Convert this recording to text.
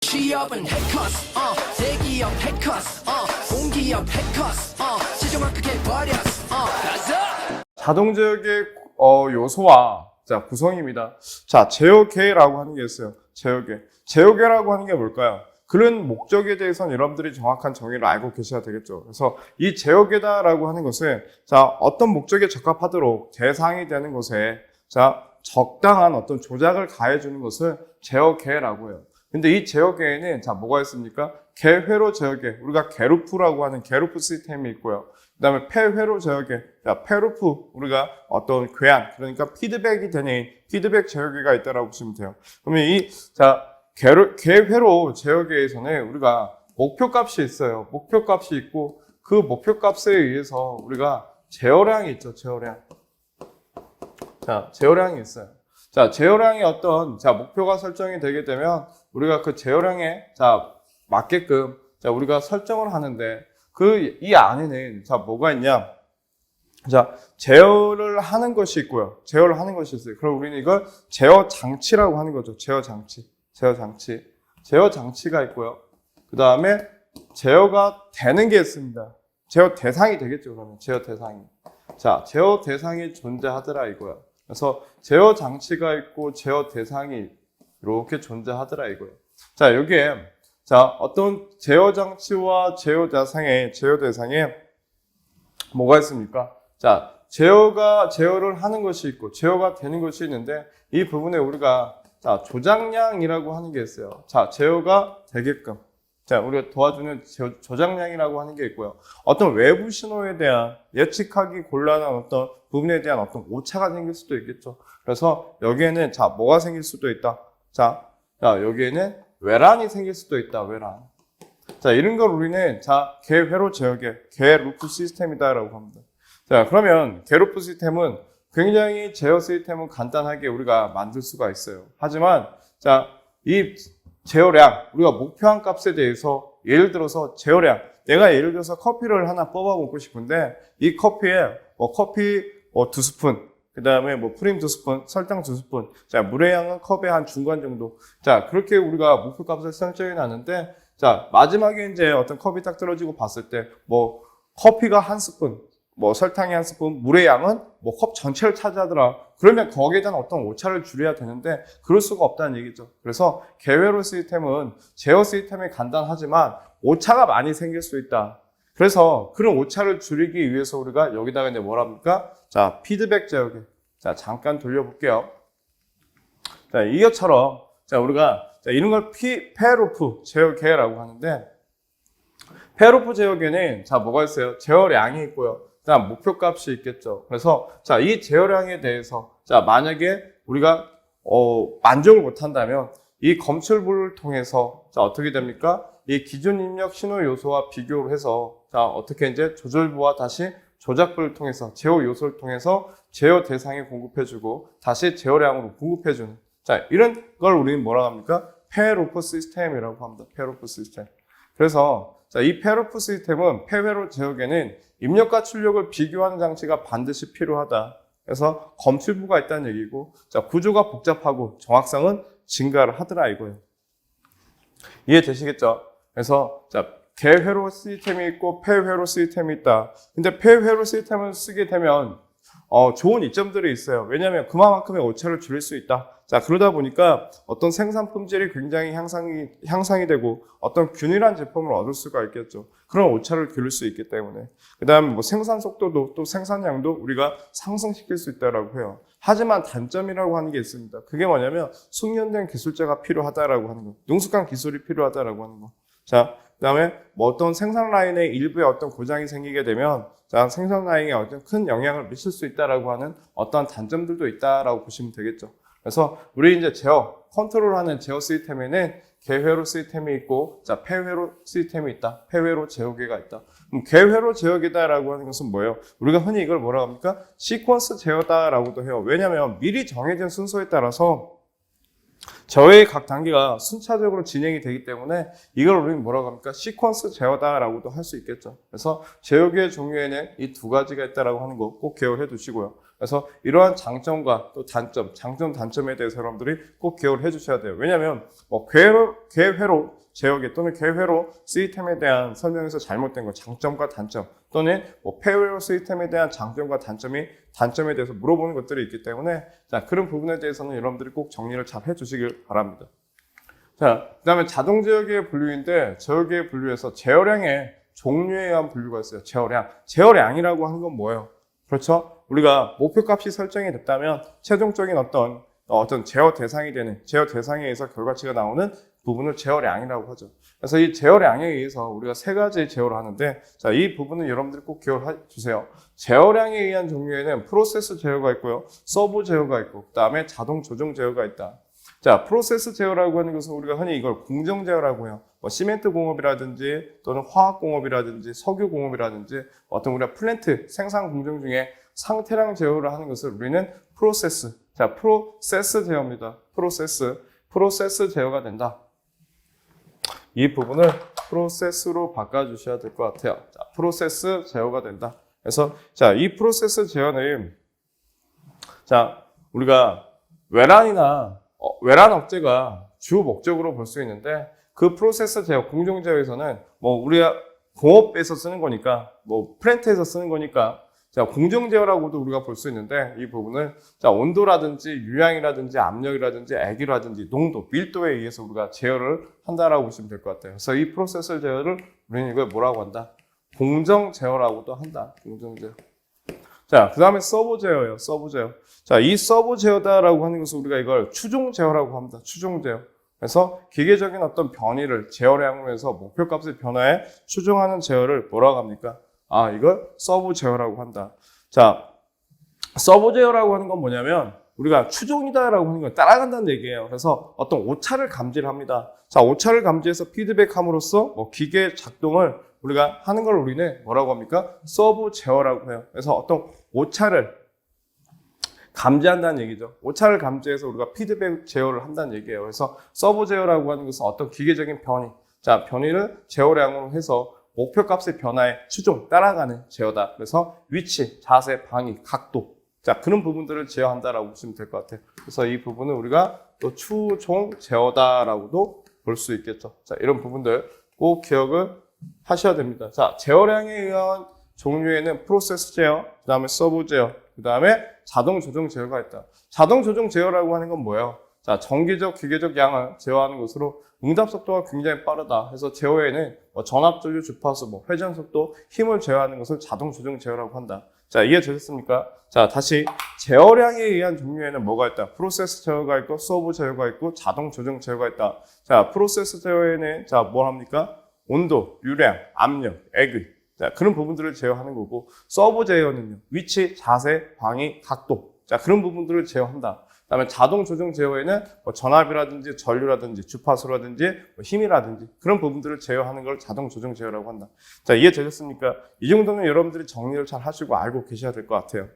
취업은 해커스, 대기업 해커스, 공기업 해커스, 시중을 크게 버렸어, 가자! 자동 제어의 요소와 자, 구성입니다. 자, 제어계라고 하는 게 있어요. 제어계. 제어계라고 하는 게 뭘까요? 그런 목적에 대해서는 여러분들이 정확한 정의를 알고 계셔야 되겠죠. 그래서 이 제어계다라고 하는 것은 자, 어떤 목적에 적합하도록 대상이 되는 것에 자, 적당한 어떤 조작을 가해주는 것을 제어계라고 해요. 근데 이 제어계에는 자, 뭐가 있습니까? 개회로 제어계. 우리가 게루프라고 하는 게루프 시스템이 있고요. 그 다음에 폐회로 제어계. 자, 페루프. 우리가 어떤 괴한. 그러니까 피드백이 되는 피드백 제어계가 있다라고 보시면 돼요. 그러면 개회로 제어계에서는 우리가 목표값이 있어요. 목표값이 있고 그 목표값에 의해서 우리가 제어량이 있죠. 제어량. 자, 제어량이 있어요. 자, 제어량이 자, 목표가 설정이 되게 되면 우리가 그 제어량에 자, 맞게끔 자, 우리가 설정을 하는데 이 안에는 자, 뭐가 있냐? 자, 제어를 하는 것이 있고요. 제어를 하는 것이 있어요. 그럼 우리는 이걸 제어 장치라고 하는 거죠. 제어 장치. 제어 장치가 있고요. 그 다음에 제어가 되는 게 있습니다. 제어 대상이 되겠죠, 그러면. 제어 대상이. 자, 제어 대상이 존재하더라 이거야. 그래서 제어 장치가 있고 제어 대상이 이렇게 존재하더라 이거예요. 자, 여기에 자, 어떤 제어 장치와 제어 대상에 뭐가 있습니까? 자, 제어를 하는 것이 있고 제어가 되는 것이 있는데 이 부분에 우리가 자, 조작량이라고 하는 게 있어요. 자, 제어가 되게끔. 자, 우리가 도와주는 조작량이라고 하는 게 있고요. 어떤 외부 신호에 대한 예측하기 곤란한 어떤 부분에 대한 어떤 오차가 생길 수도 있겠죠. 그래서 여기에는 자, 뭐가 생길 수도 있다. 자, 여기에는 외란이 생길 수도 있다. 외란. 자, 이런 걸 우리는 자, 개회로 제어계, 개루프 시스템이다라고 합니다. 자, 그러면 개루프 시스템은 굉장히 제어 시스템은 간단하게 우리가 만들 수가 있어요. 하지만 자, 이 제어량, 우리가 목표한 값에 대해서 예를 들어서 제어량, 내가 예를 들어서 커피를 하나 뽑아 먹고 싶은데 이 커피에 커피 2스푼, 그 다음에 프림 2스푼, 설탕 2스푼, 자, 물의 양은 컵의 한 중간 정도. 자, 그렇게 우리가 목표 값을 설정해 놨는데 자, 마지막에 이제 어떤 컵이 딱 떨어지고 봤을 때 커피가 1스푼, 설탕이 1스푼, 물의 양은 컵 전체를 차지하더라. 그러면 거기에 대한 어떤 오차를 줄여야 되는데 그럴 수가 없다는 얘기죠. 그래서 개회로 시스템은 제어 시스템이 간단하지만 오차가 많이 생길 수 있다. 그래서 그런 오차를 줄이기 위해서 우리가 여기다가 이제 뭐랍니까? 자, 피드백 제어계. 자, 잠깐 돌려볼게요. 자, 이것처럼 자, 우리가 자, 이런 걸 페루프 제어계라고 하는데 페루프 제어계는 자, 뭐가 있어요? 제어량이 있고요. 그다음 목표값이 있겠죠. 그래서 자, 이 제어량에 대해서 자, 만약에 우리가 만족을 못한다면 이 검출부를 통해서 자, 어떻게 됩니까? 이 기준 입력 신호 요소와 비교를 해서 자, 어떻게 이제 조절부와 다시 조작부를 통해서 제어 요소를 통해서 제어 대상에 공급해주고 다시 제어량으로 공급해주는 자, 이런 걸 우리는 뭐라고 합니까? 페루프 시스템이라고 합니다. 페루프 시스템. 그래서 자, 이 페루프 시스템은 폐회로 제어계는 입력과 출력을 비교하는 장치가 반드시 필요하다. 그래서 검출부가 있다는 얘기고, 자, 구조가 복잡하고 정확성은 증가를 하더라 이거예요. 이해되시겠죠? 그래서 자, 개회로 시스템이 있고 폐회로 시스템이 있다. 근데 폐회로 시스템을 쓰게 되면 좋은 이점들이 있어요. 왜냐하면 그만큼의 오차를 줄일 수 있다. 자, 그러다 보니까 어떤 생산 품질이 굉장히 향상이 되고 어떤 균일한 제품을 얻을 수가 있겠죠. 그런 오차를 줄일 수 있기 때문에. 그 다음에 생산 속도도 또 생산량도 우리가 상승시킬 수 있다라고 해요. 하지만 단점이라고 하는 게 있습니다. 그게 뭐냐면 숙련된 기술자가 필요하다라고 하는 거. 능숙한 기술이 필요하다라고 하는 거. 자, 그 다음에 어떤 생산 라인의 일부에 어떤 고장이 생기게 되면 자, 생산 라인에 어떤 큰 영향을 미칠 수 있다라고 하는 어떤 단점들도 있다라고 보시면 되겠죠. 그래서 우리 이제 컨트롤하는 제어 시스템에는 개회로 시스템이 있고, 자, 폐회로 시스템이 있다. 폐회로 제어계가 있다. 그럼 개회로 제어계다라고 하는 것은 뭐예요? 우리가 흔히 이걸 뭐라고 합니까? 시퀀스 제어다라고도 해요. 왜냐하면 미리 정해진 순서에 따라서 저의 각 단계가 순차적으로 진행이 되기 때문에 이걸 우리는 뭐라고 합니까? 시퀀스 제어다라고도 할 수 있겠죠. 그래서 제어계의 종류에는 이 두 가지가 있다라고 하는 거 꼭 기억해 두시고요. 그래서 이러한 장점과 또 단점, 장점, 단점에 대해서 여러분들이 꼭 기억을 해주셔야 돼요. 왜냐하면 뭐 궤회로 제어계 또는 궤회로 시스템에 대한 설명에서 잘못된 거, 장점과 단점 또는 뭐 폐회로 시스템에 대한 장점과 단점에 대해서 물어보는 것들이 있기 때문에 자, 그런 부분에 대해서는 여러분들이 꼭 정리를 잘 해주시길 바랍니다. 자, 그 다음에 자동 제어계의 분류인데 제어계의 분류에서 제어량의 종류에 의한 분류가 있어요. 제어량이라고 하는 건 뭐예요? 그렇죠? 우리가 목표값이 설정이 됐다면 최종적인 어떤 제어 대상에 의해서 결과치가 나오는 부분을 제어량이라고 하죠. 그래서 이 제어량에 의해서 우리가 세 가지 제어를 하는데, 자, 이 부분은 여러분들이 꼭 기억해 주세요. 제어량에 의한 종류에는 프로세스 제어가 있고요, 서브 제어가 있고, 그 다음에 자동 조정 제어가 있다. 자, 프로세스 제어라고 하는 것은 우리가 흔히 이걸 공정 제어라고 해요. 뭐 시멘트 공업이라든지 또는 화학 공업이라든지 석유 공업이라든지 어떤 우리가 플랜트 생산 공정 중에 상태량 제어를 하는 것을 우리는 프로세스, 자, 프로세스 제어입니다. 프로세스 제어가 된다. 이 부분을 프로세스로 바꿔주셔야 될 것 같아요. 자, 프로세스 제어가 된다. 그래서 자, 이 프로세스 제어는 자, 우리가 외란 억제가 주 목적으로 볼 수 있는데 그 프로세스 제어, 공정 제어에서는 뭐 우리가 공업에서 쓰는 거니까 뭐 플랜트에서 쓰는 거니까 자, 공정 제어라고도 우리가 볼 수 있는데 이 부분을 자, 온도라든지 유량이라든지 압력이라든지 액이라든지 농도, 밀도에 의해서 우리가 제어를 한다라고 보시면 될 것 같아요. 그래서 이 프로세스 제어를 우리는 이걸 뭐라고 한다? 공정 제어라고도 한다. 공정 제어. 자, 그 다음에 서브 제어예요. 서브 제어. 자, 이 서브 제어다라고 하는 것은 우리가 이걸 추종 제어라고 합니다. 추종 제어. 그래서 기계적인 어떤 변이를 제어량으로 해서 목표값의 변화에 추종하는 제어를 뭐라고 합니까? 아, 이걸 서브 제어라고 한다. 자, 서브 제어라고 하는 건 뭐냐면 우리가 추종이다라고 하는 건 따라간다는 얘기예요. 그래서 어떤 오차를 감지를 합니다. 자, 오차를 감지해서 피드백함으로써 뭐 기계 작동을 우리가 하는 걸 우리는 뭐라고 합니까? 서브 제어라고 해요. 그래서 어떤 오차를 감지한다는 얘기죠. 오차를 감지해서 우리가 피드백 제어를 한다는 얘기예요. 그래서 서브 제어라고 하는 것은 어떤 기계적인 변이, 자, 변이를 제어량으로 해서 목표값의 변화에 추종, 따라가는 제어다. 그래서 위치, 자세, 방위, 각도, 자, 그런 부분들을 제어한다라고 보시면 될 것 같아요. 그래서 이 부분은 우리가 또 추종 제어다라고도 볼 수 있겠죠. 자, 이런 부분들 꼭 기억을 하셔야 됩니다. 자, 제어량에 의한 종류에는 프로세스 제어, 그 다음에 서브 제어, 그 다음에 자동 조정 제어가 있다. 자동 조정 제어라고 하는 건 뭐예요? 자, 정기적, 기계적 양을 제어하는 것으로 응답 속도가 굉장히 빠르다. 그래서 제어에는 뭐 전압 전류 주파수, 뭐 회전 속도, 힘을 제어하는 것을 자동 조정 제어라고 한다. 자, 이해되셨습니까? 자, 다시 제어량에 의한 종류에는 뭐가 있다? 프로세스 제어가 있고, 서브 제어가 있고, 자동 조정 제어가 있다. 자, 프로세스 제어에는 자, 뭘 합니까? 온도, 유량, 압력, 액의, 자, 그런 부분들을 제어하는 거고, 서브 제어는요, 위치, 자세, 방위, 각도, 자, 그런 부분들을 제어한다. 그 다음에 자동 조정 제어에는 뭐 전압이라든지 전류라든지 주파수라든지 뭐 힘이라든지 그런 부분들을 제어하는 걸 자동 조정 제어라고 한다. 자, 이해되셨습니까? 이 정도면 여러분들이 정리를 잘 하시고 알고 계셔야 될 것 같아요.